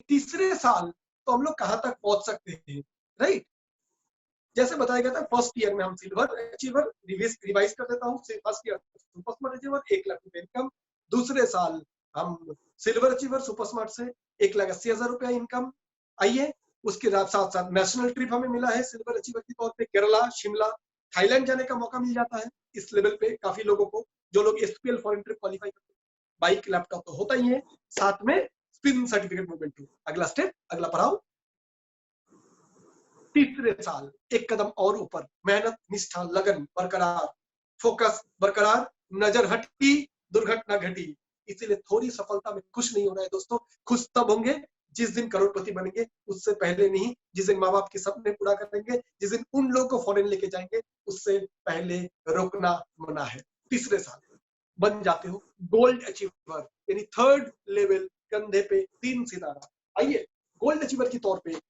तीसरे साल तो हम लोग कहां तक पहुंच सकते हैं, राइट। जैसे बताया गया था फर्स्ट ईयर में हम सिल्वर अचीवर, रिवाइज कर देता हूँ, first year super smart achiever 1,00,000 रुपए इनकम, दूसरे साल हम सिल्वर अचीवर सुपर स्मार्ट से 1,80,000 रुपया इनकम। आइए उसके साथ साथ नेशनल ट्रिप हमें मिला है सिल्वर अचीवर के तौर पे, केरला, शिमला, थाईलैंड जाने का मौका मिल जाता है इस लेवल पे काफी लोगों को, जो लोग एसपीएल फॉरेन ट्रिप क्वालिफाई करते हैं। बाइक लैपटॉप तो होता ही है, साथ में स्पिन सर्टिफिकेट मूवमेंट। अगला स्टेप, अगला पड़ाव, तीसरे साल एक कदम और ऊपर, मेहनत, निष्ठा, लगन बरकरार, फोकस बरकरार, नजर हटी, दुर्घटना घटी। इसीलिए थोड़ी सफलता में खुश नहीं होना है दोस्तों। खुश तब होंगे जिस दिन करोड़पति बनेंगे, उससे पहले नहीं। जिस दिन माँ बाप के सपने पूरा करेंगे, जिस दिन उन लोगों को फॉरेन लेके जाएंगे, उससे पहले रोकना मना है। तीसरे साल बन जाते हो गोल्ड अचीवर, यानी थर्ड लेवल, कंधे पे 3 सितारा। आइए गोल्ड अचीवर के तौर पे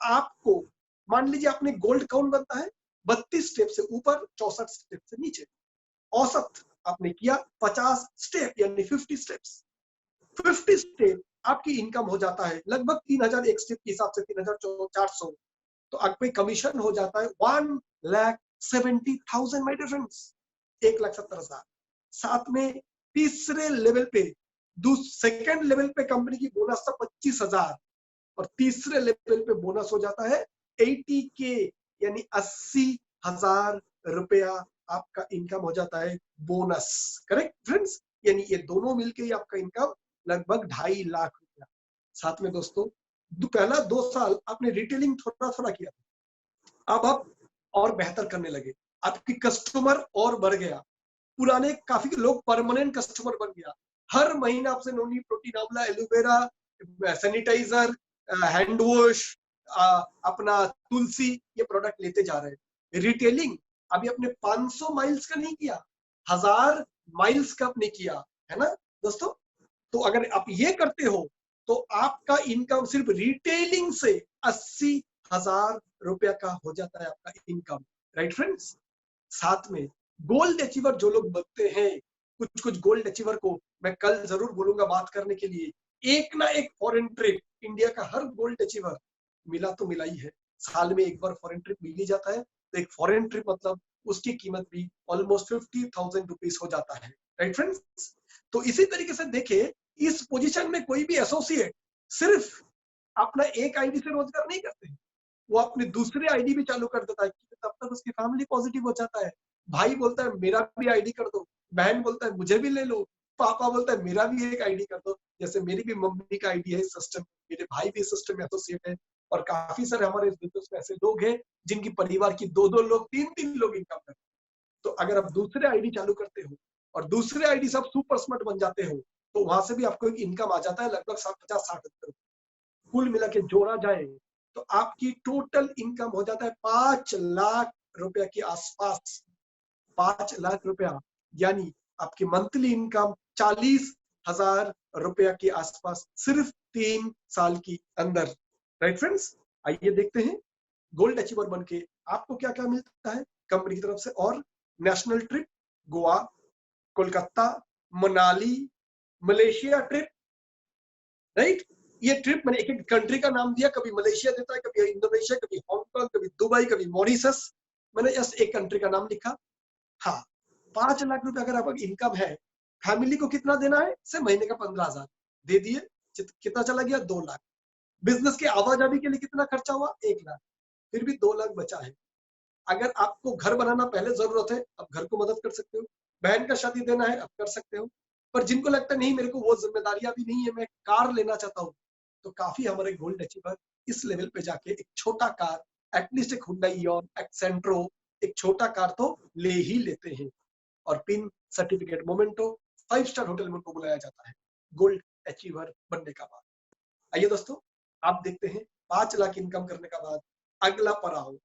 आपको, मान लीजिए आपने गोल्ड कौन बनता है, 32 स्टेप से ऊपर, 64 स्टेप से नीचे। औसत आपने किया 50 स्टेप यानी 50 स्टेप्स। 50 स्टेप आपकी इनकम हो जाता है लगभग 3,000, एक स्टेप के हिसाब से 3,400। तो आपके कमीशन हो जाता है 1,70,000 माय डियर फ्रेंड्स, 1,70,000। साथ में तीसरे लेवल पे, सेकंड लेवल पे कंपनी की बोनस था 25,000, और तीसरे लेवल पे बोनस हो जाता है 80K, यानी 80,000 रुपया आपका इनकम हो जाता है बोनस। करेक्ट फ्रेंड्स, यानी ये दोनों मिलके ही आपका इनकम लगभग 2.5 लाख रुपया। साथ में दोस्तों पहला 2 साल आपने रिटेलिंग थोड़ा थोड़ा किया, अब आप और बेहतर करने लगे, आपकी कस्टमर और बढ़ गया, पुराने काफी लोग परमानेंट कस्टमर बन गया। हर महीने आपसे नोनी प्रोटीन आंवला, एलोवेरा, सैनिटाइजर, हैंड वॉश, अपना तुलसी, ये प्रोडक्ट लेते जा रहे हैं। रिटेलिंग अभी आपने 500 माइल्स का नहीं किया, 1000 माइल्स का आपने किया, है ना दोस्तों। तो अगर आप ये करते हो तो आपका इनकम सिर्फ रिटेलिंग से 80,000 रुपया का हो जाता है आपका इनकम, राइट फ्रेंड्स। साथ में गोल्ड अचीवर जो लोग बनते हैं, कुछ गोल्ड अचीवर को मैं कल जरूर बोलूंगा बात करने के लिए। एक ना एक फॉरेन ट्रिप, इंडिया का हर गोल्ड अचीवर मिला तो मिला ही है, साल में एक बार फॉरेन ट्रिप मिल ही जाता है। तो एक फॉरेन ट्रिप मतलब उसकी कीमत भी ऑलमोस्ट 50,000 रुपीज हो जाता है, राइट फ्रेंड्स। तो इसी तरीके से देखे, इस पोजीशन में कोई भी एसोसिएट सिर्फ अपना एक आईडी से रोजगार नहीं करते, वो अपने दूसरे आईडी भी चालू कर देता है, तब तक उसकी फैमिली पॉजिटिव हो जाता है। भाई बोलता है मेरा भी आईडी कर दो, बहन बोलता है मुझे भी ले लो, पापा बोलता है मेरा भी एक आईडी कर दो। जैसे मेरी भी मम्मी का आईडी है इस सिस्टम, मेरे भाई भी इस सिस्टम में एसोसिएट है, और काफी सारे हमारे इस बिजनेस में ऐसे लोग हैं जिनकी परिवार की 2-2 लोग, 3-3 लोग इनकम करते हैं। तो अगर आप दूसरे आईडी चालू करते हो और दूसरे आईडी से आप सुपर स्मार्ट बन जाते हो, तो वहां से भी आपको एक इनकम आ जाता है लगभग 50-60 रुपए। कुल मिला के जोड़ा जाए तो आपकी टोटल इनकम हो जाता है 5 लाख रुपया के आसपास। 5 लाख रुपया यानी आपकी मंथली इनकम 40,000 रुपया के आसपास, सिर्फ 3 साल की अंदर, राइट फ्रेंड्स। आइए देखते हैं गोल्ड अचीवर बन के आपको क्या क्या मिलता है कंपनी की तरफ से। और national trip, Goa, Kolkata, Manali, Malaysia trip, right. ये ट्रिप मैंने एक एक कंट्री का नाम दिया, कभी मलेशिया देता है, कभी इंडोनेशिया, कभी हांगकांग, कभी दुबई, कभी मॉरिशस, मैंने जस्ट एक कंट्री का नाम लिखा। हाँ, 5 लाख रुपए अगर आपका इनकम है, फैमिली को कितना देना है, से महीने का 15,000 दे दिए, कितना चला गया, 2 लाख। बिजनेस के आवाजावी के लिए कितना खर्चा हुआ, 1 लाख, फिर भी 2 लाख बचा है। अगर आपको घर बनाना पहले जरूरत है, आप घर को मदद कर सकते हो, बहन का शादी देना है आप कर सकते हो, पर जिनको लगता नहीं मेरे को वो जिम्मेदारियां भी नहीं है, मैं कार लेना चाहता हूँ, तो काफी हमारे गोल्ड अचीवर इस लेवल पे जाके एक छोटा कार, एटलीस्ट एक हुंडई इओन, एक सेंट्रो, एक छोटा कार तो ले ही लेते हैं। और pin certificate memento 5 star hotel में उनको बुलाया जाता है गोल्ड अचीवर बनने का बाद। आइए दोस्तों आप देखते हैं 5 लाख इनकम करने का बाद अगला पड़ाव,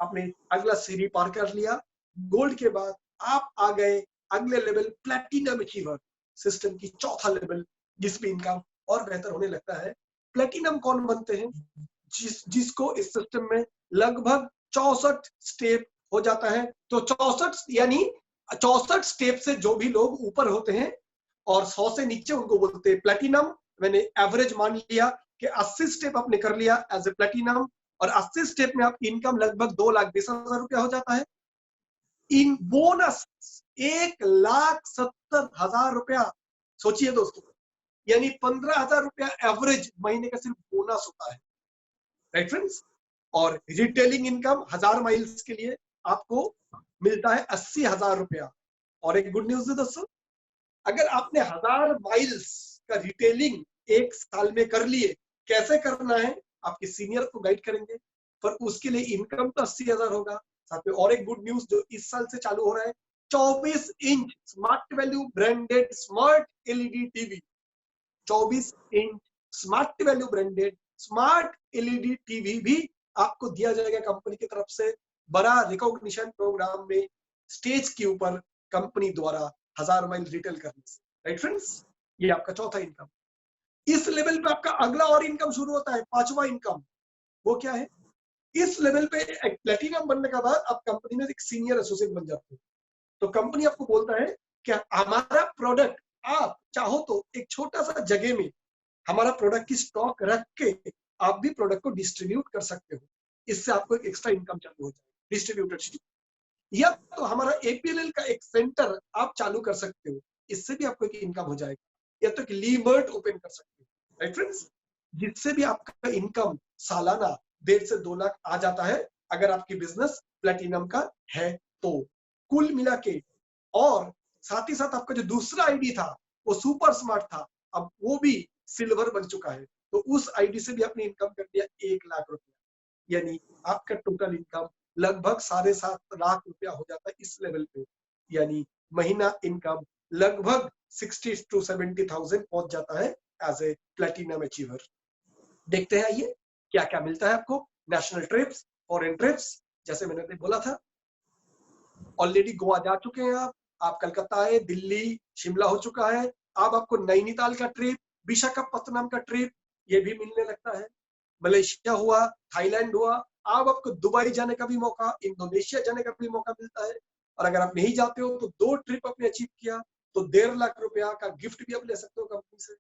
आपने अगला सीढ़ी पार कर लिया। गोल्ड के बाद आप आ गए अगले लेवल, प्लेटिनम अचीवर, सिस्टम की चौथा लेवल, जिसमें इनकम और बेहतर होने लगता है। प्लेटिनम कौन बनते हैं, जिसको इस सिस्टम में लगभग 64 स्टेप हो जाता है। तो 64 यानी 64 स्टेप से जो भी लोग ऊपर होते हैं और 100 से नीचे, उनको बोलते हैं प्लेटिनम। मैंने एवरेज मान लिया कि 80 स्टेप आपने कर लिया एज ए प्लेटिनम, और 80 स्टेप में आपकी इनकम लगभग 2,20,000 रुपया हो जाता है। इन बोनस 1,70,000 रुपया, सोचिए दोस्तों, यानी 15,000 रुपया एवरेज महीने का सिर्फ बोनस होता है, राइट फ्रेंड्स। और रिटेलिंग इनकम 1000 माइल्स के लिए आपको मिलता है 80,000 रुपया। और एक गुड न्यूज है दोस्तों, अगर आपने 1000 माइल्स का रिटेलिंग एक साल में कर लिए, कैसे करना है आपके सीनियर को गाइड करेंगे, पर उसके लिए इनकम तो 80,000 होगा। साथ में और एक गुड न्यूज जो इस साल से चालू हो रहा है, 24 inch smart value branded smart LED TV, 24 inch smart value branded smart LED TV भी आपको दिया जाएगा कंपनी की तरफ से, बड़ा रिकॉग्निशन प्रोग्राम में स्टेज के ऊपर कंपनी द्वारा 1000 माइल रिटेल करने से, राइट फ्रेंड्स। ये आपका चौथा इनकम। इस लेवल पे आपका अगला और इनकम शुरू होता है, पांचवा इनकम। वो क्या है? इस लेवल पे एक प्लेटिनम बनने के बाद आप कंपनी में एक सीनियर एसोसिएट बन जाते हो, तो कंपनी आपको बोलता है कि हमारा प्रोडक्ट आप चाहो तो एक छोटा सा जगह में हमारा प्रोडक्ट की स्टॉक रख के आप भी प्रोडक्ट को डिस्ट्रीब्यूट कर सकते हो, इससे आपको एक एक्स्ट्रा इनकम चालू हो जाए डिस्ट्रीब्यूटरशिप। या तो हमारा एपीएलएल का एक सेंटर आप चालू कर सकते हो, इससे भी आपको एक इनकम हो जाएगा। या तो कि लीमर्ट ओपन कर सकते हो, राइट फ्रेंड्स, जिससे भी आपका इनकम सालाना 1.5 से 2 लाख आ जाता है, अगर आपकी बिजनेस प्लेटिनम का है तो कुल मिला के। और साथ ही साथ आपका जो दूसरा आईडी था वो सुपर स्मार्ट था, अब वो भी सिल्वर बन चुका है, तो उस आईडी से भी आपने इनकम कर दिया 1 लाख रुपया, यानी आपका टोटल इनकम लगभग 7.5 लाख रुपया हो जाता है इस लेवल पे, यानी महीना इनकम लगभग 60 to 70,000 पहुंच जाता है एज ए प्लेटिनम अचीवर। देखते हैं आइए क्या क्या मिलता है आपको। नेशनल ट्रिप्स, फॉरेन ट्रिप्स, जैसे मैंने बोला था ऑलरेडी गोवा जा चुके हैं आप कलकत्ता आए, दिल्ली, शिमला हो चुका है, अब आपको नैनीताल का ट्रिप, विशाखापत्तनम का ट्रिप ये भी मिलने लगता है, मलेशिया हुआ, थाईलैंड हुआ, अब आपको दुबई जाने का भी मौका, इंडोनेशिया जाने का भी मौका मिलता है। और अगर आप नहीं जाते हो तो 2 ट्रिप आपने अचीव किया तो 1.5 लाख रुपया का गिफ्ट भी आप ले सकते हो कंपनी से।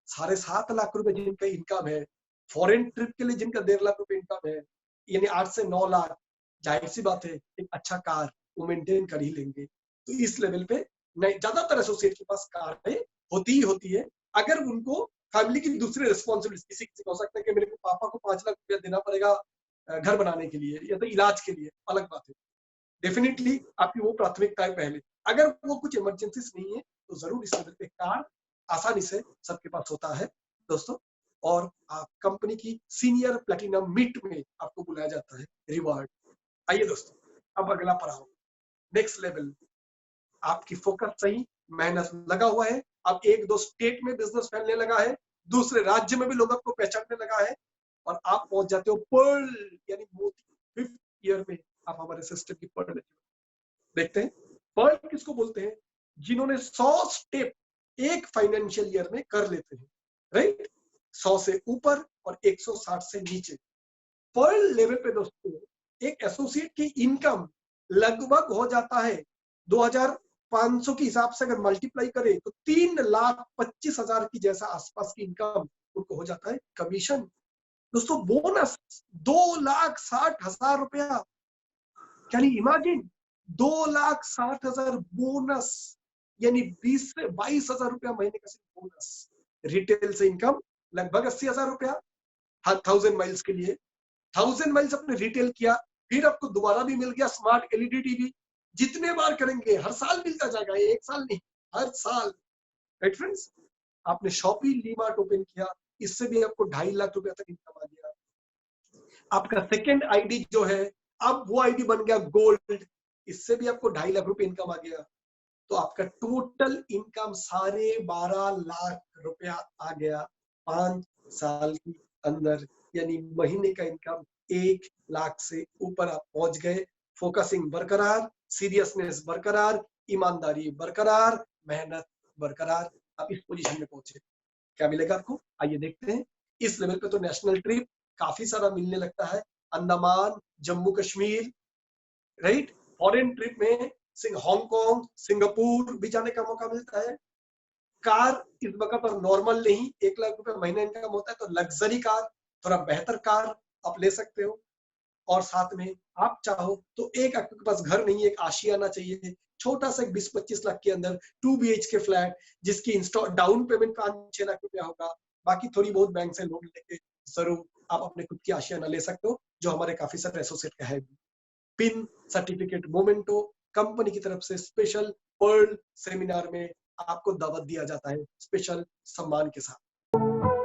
7.5 लाख रुपए जिनका इनकम है, फॉरेन ट्रिप के लिए जिनका 1.5 लाख रुपए इनकम है, यानी 8 से 9 लाख, जाहिर सी बात है एक अच्छा कार वो मेंटेन कर ही लेंगे। तो इस लेवल पे ज्यादातर एसोसिएट के पास कार होती है, अगर उनको फैमिली की दूसरी रिस्पॉन्सिबिलिटी, किसी किसी को हो सकता है कि मेरे को पापा को 5 लाख रुपया देना पड़ेगा घर बनाने के लिए या तो इलाज के लिए, अलग बात है, डेफिनेटली आपकी वो प्राथमिकता है पहले। अगर वो कुछ इमरजेंसीज नहीं है तो जरूर इस लेवल पे कार आसानी से सबके पास होता है दोस्तों। और कंपनी की सीनियर प्लेटिनम मीट में आपको बुलाया जाता है, रिवार्ड। आइए दोस्तों अब अगला पड़ाव, नेक्स्ट लेवल। आपकी फोकस सही, मेहनत लगा हुआ है, अब 1-2 स्टेट में बिजनेस फैलने लगा है, दूसरे राज्य में भी लोग आपको पहचानने लगा है, और आप पहुंच जाते हो पर्ल यानी मोती, 5th ईयर में आप हमारे सिस्टम की पर्ल। देखते हैं पर्ल किसको बोलते हैं, जिन्होंने 100 स्टेप एक फाइनेंशियल ईयर में कर लेते हैं, राइट, 100 से ऊपर और 160 से नीचे। पर्ल लेवल पे दोस्तों एक एसोसिएट की इनकम लगभग हो जाता है 2,500 के हिसाब से अगर मल्टीप्लाई करें तो 3,25,000 की जैसा आसपास की इनकम उनको हो जाता है। कमीशन दोस्तों, बोनस 2,60,000 रुपया, कैन यू इमेजिन 2,60,000 बोनस, यानी 20 से 22,000 रुपया महीने का सिर्फ बोनस। रिटेल से इनकम लगभग 80,000 रुपया 1000 माइल्स के लिए, 1000 माइल्स आपने रिटेल किया, फिर आपको दोबारा भी मिल गया स्मार्ट एलईडी टीवी, जितने बार करेंगे हर साल मिलता जाएगा, एक साल नहीं हर साल, राइट फ्रेंड्स। आपने शॉपी लीमार्ट ओपन किया, इससे भी आपको 2.5 लाख रुपया तक इनकम आ गया। आपका सेकेंड आईडी जो है अब वो आईडी बन गया गोल्ड, इससे भी आपको 2.5 लाख रुपए इनकम आ गया। तो आपका टोटल इनकम 12.5 लाख रुपया आ गया 5 साल के अंदर, यानी महीने का इनकम 1 लाख से ऊपर आप पहुंच गए। फोकसिंग बरकरार, सीरियसनेस बरकरार, ईमानदारी बरकरार, मेहनत बरकरार, आप इस पोजीशन में पहुंचे। क्या मिलेगा आपको, आइए देखते हैं। इस लेवल पे तो नेशनल ट्रिप काफी सारा मिलने लगता है, Andaman, Jammu Kashmir, right. Foreign trip में हांगकांग, सिंगापुर भी जाने का मौका मिलता है। कार इस वक्त पर नॉर्मल नहीं 1 लाख रुपए महीने इनकम होता है, तो लग्जरी कार, थोड़ा बेहतर कार आप ले सकते हो। और साथ में आप चाहो तो एक आपके पास घर नहीं, एक आशियाना चाहिए, छोटा सा 20-25 लाख के अंदर 2 BHK फ्लैट, जिसकी इंस्टॉल डाउन पेमेंट 5-6 लाख रुपया होगा, बाकी थोड़ी बहुत बैंक से लोन लेके जरूर आप अपने खुद की आशियाना ले सकते हो, जो हमारे काफी सारे एसोसिएट का है। पिन सर्टिफिकेट मोमेंटो कंपनी की तरफ से स्पेशल पर्ल सेमिनार में आपको दावत दिया जाता है, स्पेशल सम्मान के साथ।